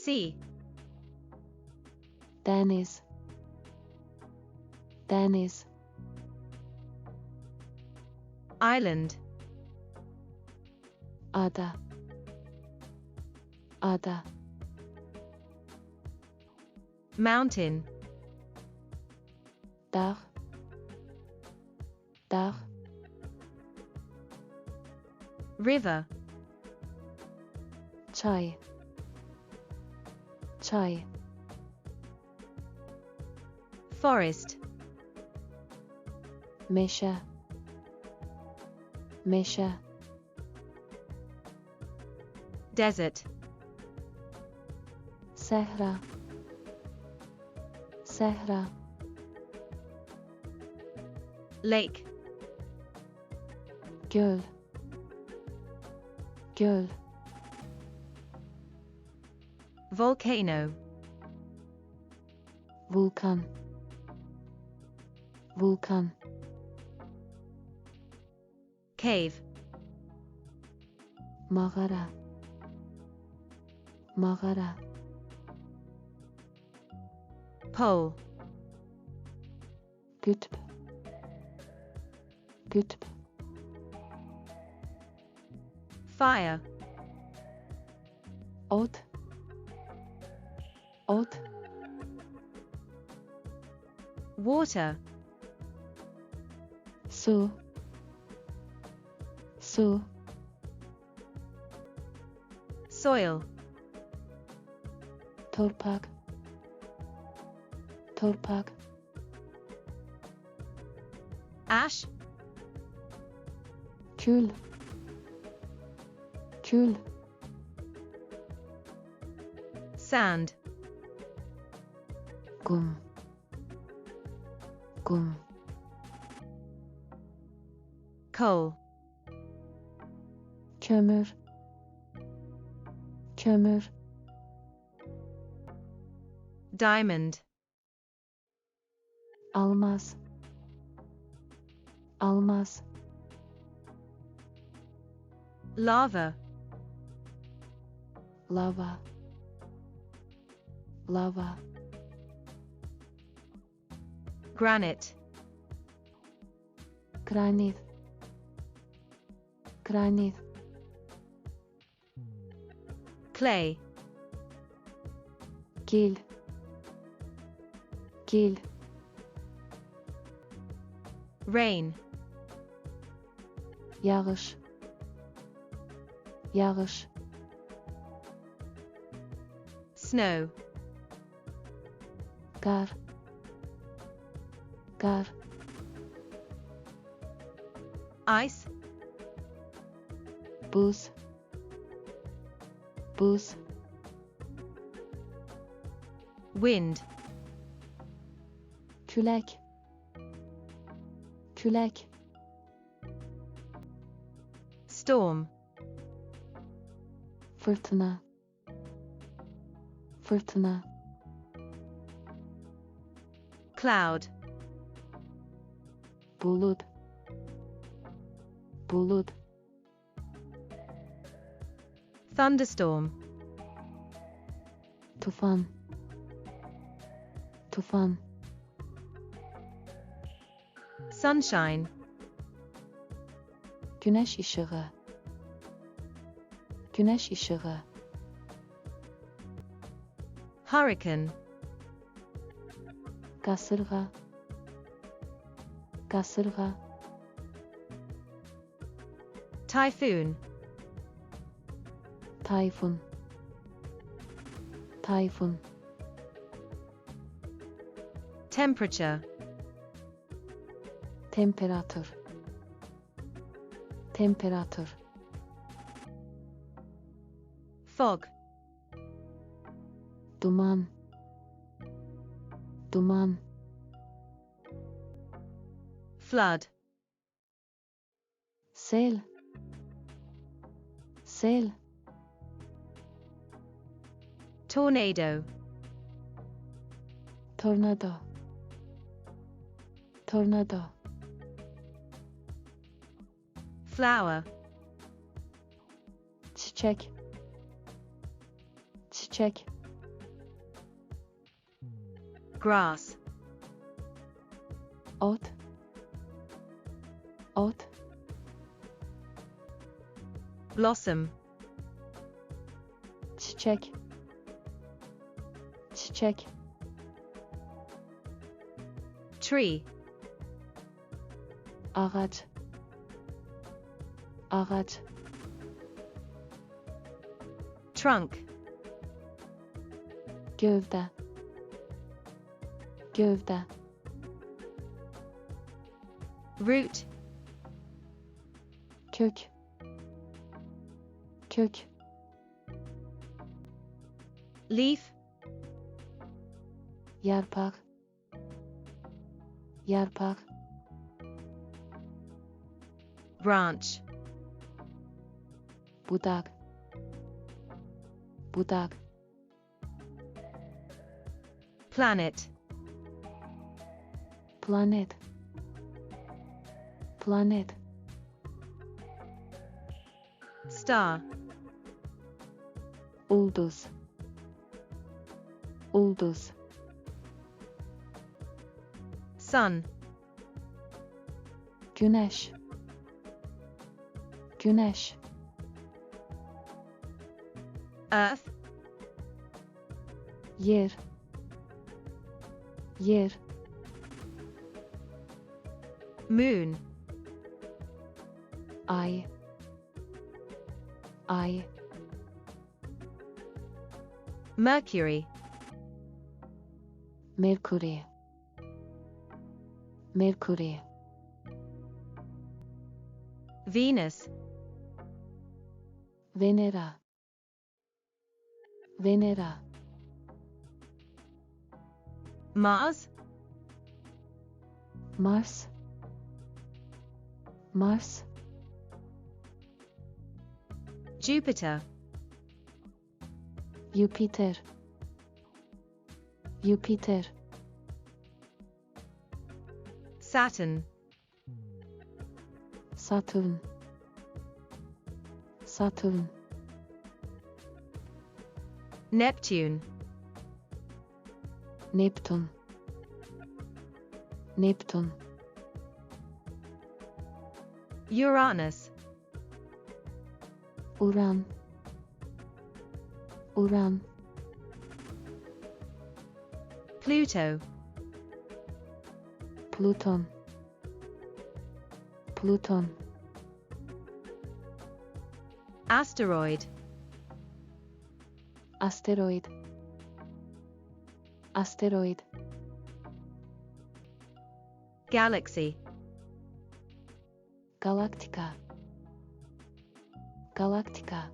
Sea. Deniz. Deniz. Island. Ada. Ada. Mountain. Dağ. Dağ. River. Çay. Çay. Forest. Meşe. Meşe. Desert. Sehra. Sehra. Lake. Göl. Göl. Volcano. Vulkan. Vulkan. Cave. Mağara. Mağara. Pole. Kütüp. Kütüp. Fire. Ot. Ot. Water. Su. Su. Soil. Torpak. Torpak. Ash. Kül. Kül. Sand. Kum. Kum. Coal. Kömür. Kömür. Diamond. Almaz. Almaz. Lava. Lava. Lava. Granite. Granit. Granit. Clay. Gil. Gil. Rain. Yağış. Yağış. Snow. Kar. Kar. Ice. Buz. Buz. Wind. Külek. Külek. Storm. Fırtına. Fırtına. Cloud. Bulut. Bulut. Thunderstorm. Tufan. Tufan. Sunshine. Güneş ışığı. Güneş ışığı. Hurricane. Kasırga. Kasırga. Typhoon. Tayfun. Tayfun. Temperature. Temperatür. Temperatür. Fog. Duman. Duman. Flood. Sel. Sel. Tornado. Tornado. Tornado. Flower. Çiçek. Çiçek. Grass. ot, ot, Blossom. çiçek, çiçek, Tree. ağaç, ağaç, Trunk. gövde, gövde, Root. kök, kök, Leaf. yarpak, yarpak, Branch. budak, budak, Planet. planet, planet, Star. ulduz, ulduz, Sun. güneş, güneş, Earth. yer, yer, Moon. ay, ay, Mercury. Mercury, Mercury, Venus. Venera, Venera, Mars. Mars, Mars, Jupiter. Jupiter, Jupiter, Saturn. Saturn, Saturn, Neptune. Neptun, Neptun, Uranus. Uran, Uran, Pluto. Pluton, Pluton, Asteroid. asteroid, asteroid, Galaxy. galaktika, galaktika,